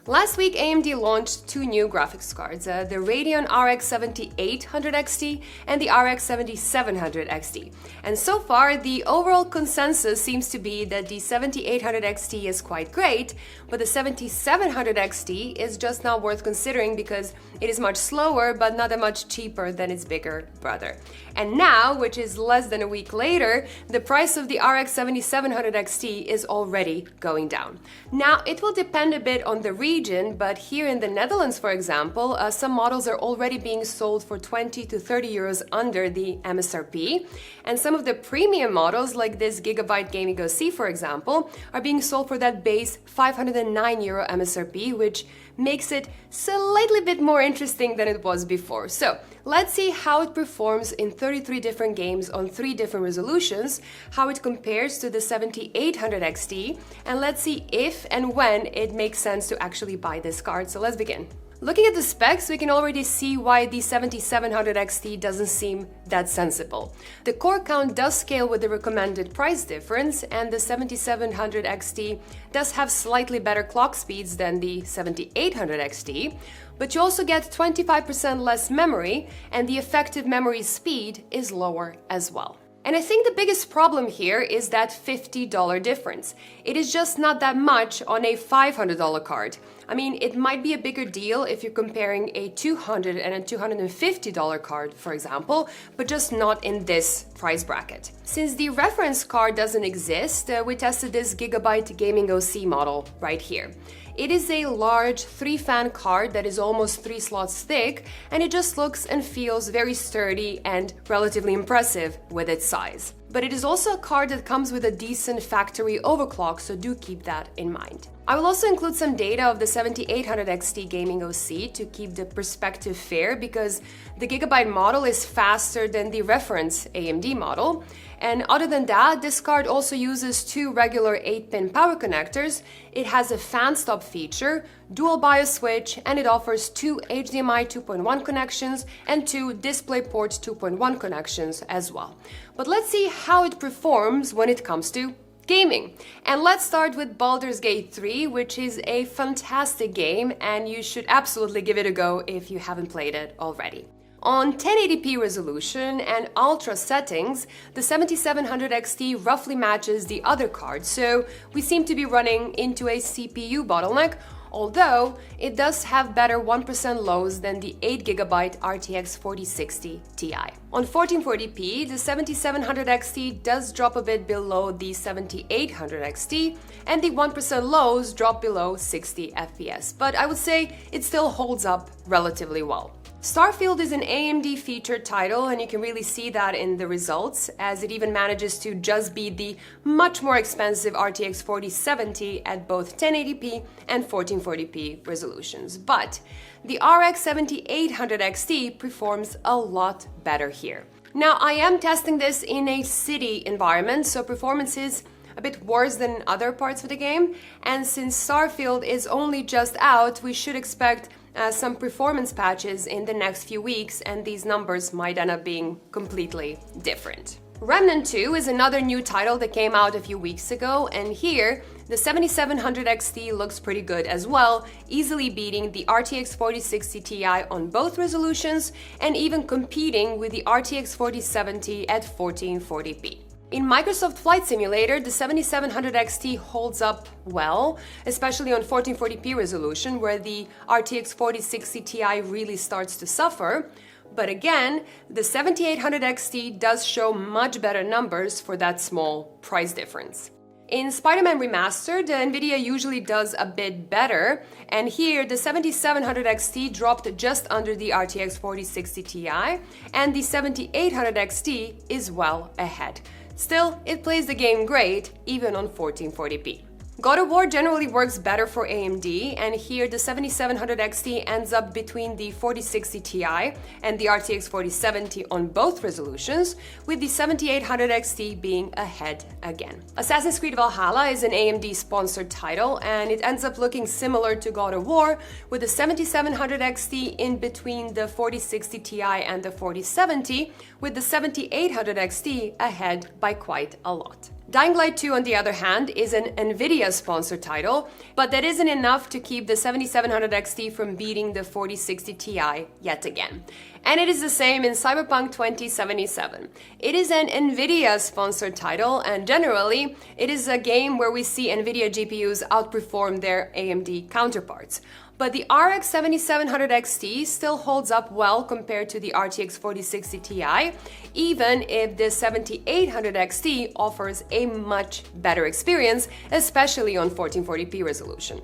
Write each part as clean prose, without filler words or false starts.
Last week, AMD launched two new graphics cards, the Radeon RX 7800 XT and the RX 7700 XT. And so far, the overall consensus seems to be that the 7800 XT is quite great, but the 7700 XT is just not worth considering because it is much slower but not that much cheaper than its bigger brother. And now, which is less than a week later, the price of the RX 7700 XT is already going down. Now, it will depend a bit on the region, but here in the Netherlands, for example, some models are already being sold for 20 to 30 euros under the MSRP, and some of the premium models, like this Gigabyte Gaming OC, for example, are being sold for that base 509 euro MSRP, which makes it slightly bit more interesting than it was before. So let's see how it performs in 33 different games on 3 different resolutions, how it compares to the 7800 XT, and let's see if and when it makes sense to actually buy this card. So let's begin. Looking at the specs, we can already see why the 7700 XT doesn't seem that sensible. The core count does scale with the recommended price difference, and the 7700 XT does have slightly better clock speeds than the 7800 XT, but you also get 25% less memory, and the effective memory speed is lower as well. And I think the biggest problem here is that $50 difference. It is just not that much on a $500 card. I mean, it might be a bigger deal if you're comparing a $200 and a $250 card, for example, but just not in this price bracket. Since the reference card doesn't exist, we tested this Gigabyte Gaming OC model right here. It is a large 3-fan card that is almost 3 slots thick, and it just looks and feels very sturdy and relatively impressive with its size. But it is also a card that comes with a decent factory overclock, so do keep that in mind. I will also include some data of the 7800 XT Gaming OC to keep the perspective fair, because the Gigabyte model is faster than the reference AMD model. And other than that, this card also uses 2 regular 8-pin power connectors. It has a fan stop feature, dual BIOS switch, and it offers 2 HDMI 2.1 connections and 2 DisplayPort 2.1 connections as well. But let's see how it performs when it comes to gaming. And let's start with Baldur's Gate 3, which is a fantastic game, and you should absolutely give it a go if you haven't played it already. On 1080p resolution and ultra settings, the 7700 XT roughly matches the other cards, so we seem to be running into a CPU bottleneck, although it does have better 1% lows than the 8GB RTX 4060 Ti. On 1440p, the 7700 XT does drop a bit below the 7800 XT, and the 1% lows drop below 60 FPS, but I would say it still holds up relatively well. Starfield is an AMD featured title, and you can really see that in the results, as it even manages to just beat the much more expensive RTX 4070 at both 1080p and 1440p resolutions. But the RX 7800 XT performs a lot better here. Now, I am testing this in a city environment, so performance is a bit worse than other parts of the game, and since Starfield is only just out, we should expect some performance patches in the next few weeks, and these numbers might end up being completely different. Remnant 2 is another new title that came out a few weeks ago, and here the 7700 XT looks pretty good as well, easily beating the RTX 4060 Ti on both resolutions and even competing with the RTX 4070 at 1440p. In Microsoft Flight Simulator, the 7700 XT holds up well, especially on 1440p resolution, where the RTX 4060 Ti really starts to suffer. But again, the 7800 XT does show much better numbers for that small price difference. In Spider-Man Remastered, NVIDIA usually does a bit better, and here the 7700 XT dropped just under the RTX 4060 Ti, and the 7800 XT is well ahead. Still, it plays the game great, even on 1440p. God of War generally works better for AMD, and here the 7700 XT ends up between the 4060 Ti and the RTX 4070 on both resolutions, with the 7800 XT being ahead again. Assassin's Creed Valhalla is an AMD-sponsored title, and it ends up looking similar to God of War, with the 7700 XT in between the 4060 Ti and the 4070, with the 7800 XT ahead by quite a lot. Dying Light 2, on the other hand, is an NVIDIA-sponsored title, but that isn't enough to keep the 7700 XT from beating the 4060 Ti yet again. And it is the same in Cyberpunk 2077. It is an NVIDIA-sponsored title, and generally, it is a game where we see NVIDIA GPUs outperform their AMD counterparts. But the RX 7700 XT still holds up well compared to the RTX 4060 Ti, even if the 7800 XT offers a much better experience, especially on 1440p resolution.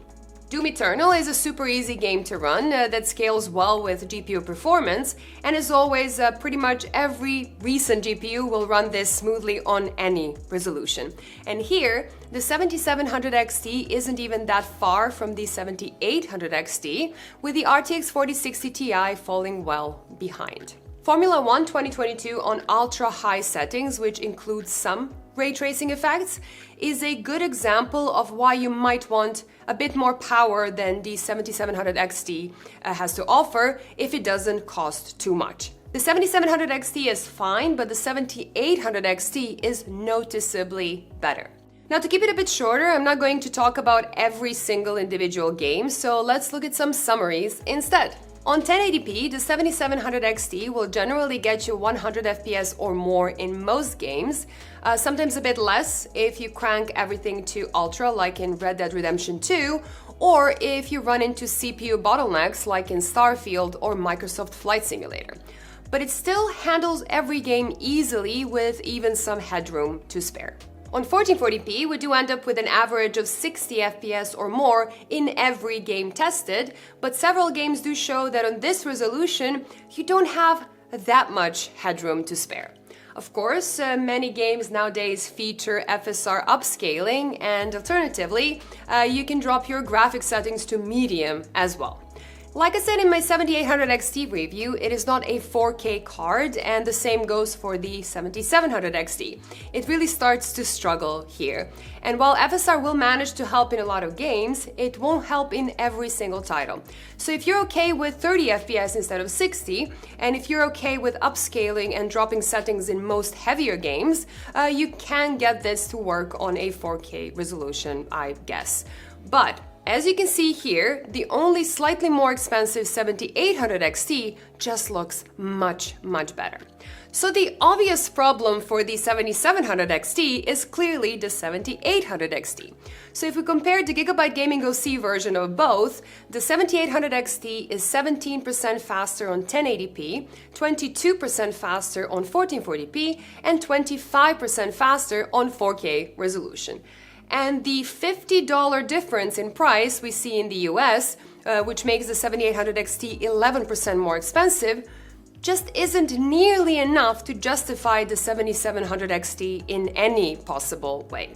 Doom Eternal is a super easy game to run that scales well with GPU performance, and as always, pretty much every recent GPU will run this smoothly on any resolution. And here, the 7700 XT isn't even that far from the 7800 XT, with the RTX 4060 Ti falling well behind. Formula 1 2022 on ultra-high settings, which includes some ray tracing effects, is a good example of why you might want a bit more power than the 7700 XT has to offer if it doesn't cost too much. The 7700 XT is fine, but the 7800 XT is noticeably better. Now, to keep it a bit shorter, I'm not going to talk about every single individual game, so let's look at some summaries instead. On 1080p, the 7700 XT will generally get you 100 FPS or more in most games, sometimes a bit less if you crank everything to ultra like in Red Dead Redemption 2, or if you run into CPU bottlenecks like in Starfield or Microsoft Flight Simulator. But it still handles every game easily with even some headroom to spare. On 1440p, we do end up with an average of 60 FPS or more in every game tested, but several games do show that on this resolution, you don't have that much headroom to spare. Of course, many games nowadays feature FSR upscaling, and alternatively, you can drop your graphics settings to medium as well. Like I said in my 7800 XT review, it is not a 4K card, and the same goes for the 7700 XT. It really starts to struggle here. And while FSR will manage to help in a lot of games, it won't help in every single title. So if you're okay with 30 FPS instead of 60, and if you're okay with upscaling and dropping settings in most heavier games, you can get this to work on a 4K resolution, I guess. But as you can see here, the only slightly more expensive 7800 XT just looks much better. So the obvious problem for the 7700 XT is clearly the 7800 XT. So if we compare the Gigabyte Gaming OC version of both, the 7800 XT is 17% faster on 1080p, 22% faster on 1440p, and 25% faster on 4K resolution. And the $50 difference in price we see in the US, which makes the 7800 XT 11% more expensive, just isn't nearly enough to justify the 7700 XT in any possible way.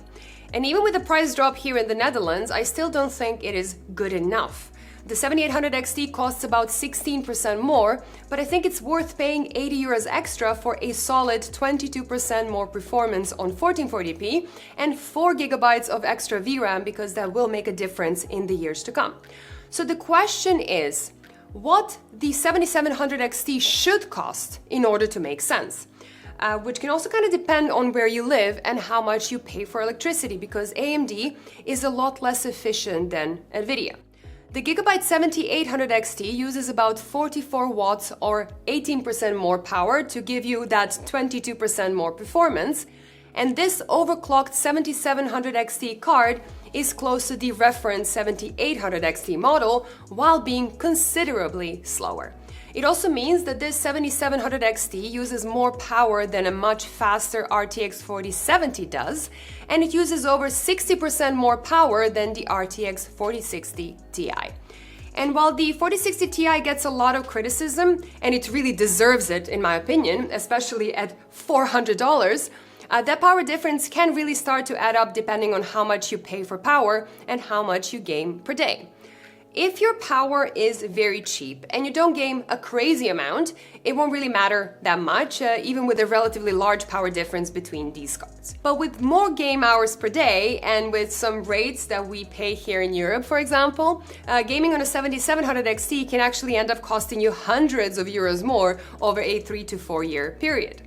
And even with the price drop here in the Netherlands, I still don't think it is good enough. The 7800 XT costs about 16% more, but I think it's worth paying 80 euros extra for a solid 22% more performance on 1440p and 4 gigabytes of extra VRAM, because that will make a difference in the years to come. So the question is, what the 7700 XT should cost in order to make sense? Which can also kind of depend on where you live and how much you pay for electricity, because AMD is a lot less efficient than NVIDIA. The Gigabyte 7800 XT uses about 44 watts or 18% more power to give you that 22% more performance, and this overclocked 7700 XT card is close to the reference 7800 XT model while being considerably slower. It also means that this 7700 XT uses more power than a much faster RTX 4070 does, and it uses over 60% more power than the RTX 4060 Ti. And while the 4060 Ti gets a lot of criticism, and it really deserves it in my opinion, especially at $400, that power difference can really start to add up depending on how much you pay for power and how much you game per day. If your power is very cheap and you don't game a crazy amount, it won't really matter that much, even with a relatively large power difference between these cards. But with more game hours per day and with some rates that we pay here in Europe, for example, gaming on a 7700 XT can actually end up costing you hundreds of euros more over a 3 to 4 year period.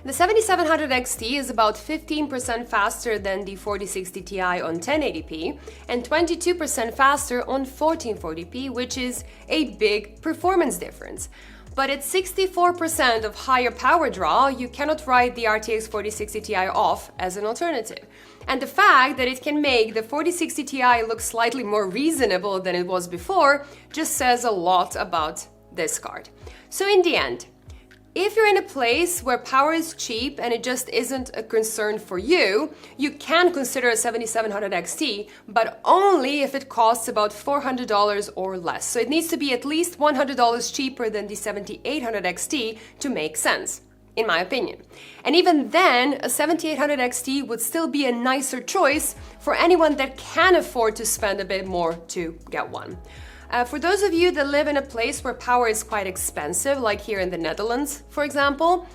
The 7700 XT is about 15% faster than the 4060 Ti on 1080p and 22% faster on 1440p, which is a big performance difference. But at 64% of higher power draw, you cannot write the RTX 4060 Ti off as an alternative. And the fact that it can make the 4060 Ti look slightly more reasonable than it was before just says a lot about this card. So in the end, if you're in a place where power is cheap and it just isn't a concern for you, you can consider a 7700 XT, but only if it costs about $400 or less. So it needs to be at least $100 cheaper than the 7800 XT to make sense, in my opinion. And even then, a 7800 XT would still be a nicer choice for anyone that can afford to spend a bit more to get one. For those of you that live in a place where power is quite expensive, like here in the Netherlands, for example,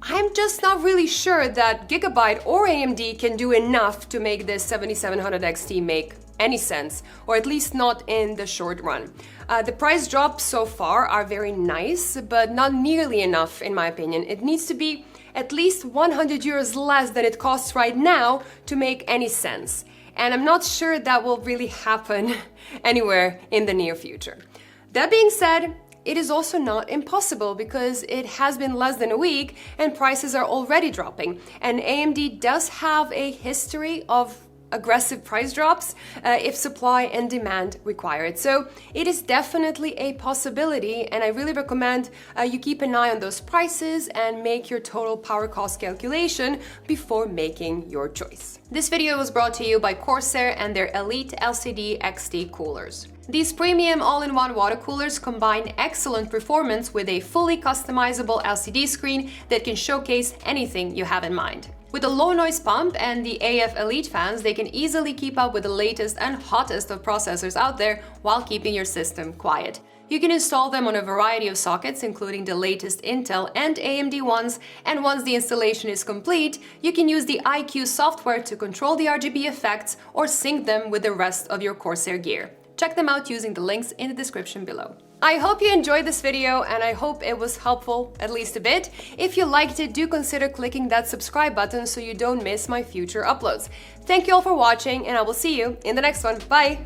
I'm just not really sure that Gigabyte or AMD can do enough to make this 7700 XT make any sense, or at least not in the short run. The price drops so far are very nice, but not nearly enough in my opinion. It needs to be at least 100 euros less than it costs right now to make any sense. And I'm not sure that will really happen anywhere in the near future. That being said, it is also not impossible because it has been less than a week and prices are already dropping. And AMD does have a history of aggressive price drops if supply and demand require it. So it is definitely a possibility, and I really recommend you keep an eye on those prices and make your total power cost calculation before making your choice. This video was brought to you by Corsair and their Elite LCD XT coolers. These premium all-in-one water coolers combine excellent performance with a fully customizable LCD screen that can showcase anything you have in mind. With a low noise pump and the AF Elite fans, they can easily keep up with the latest and hottest of processors out there while keeping your system quiet. You can install them on a variety of sockets, including the latest Intel and AMD ones, and once the installation is complete, you can use the iQ software to control the RGB effects or sync them with the rest of your Corsair gear. Check them out using the links in the description below. I hope you enjoyed this video and I hope it was helpful, at least a bit. If you liked it, do consider clicking that subscribe button so you don't miss my future uploads. Thank you all for watching and I will see you in the next one. Bye!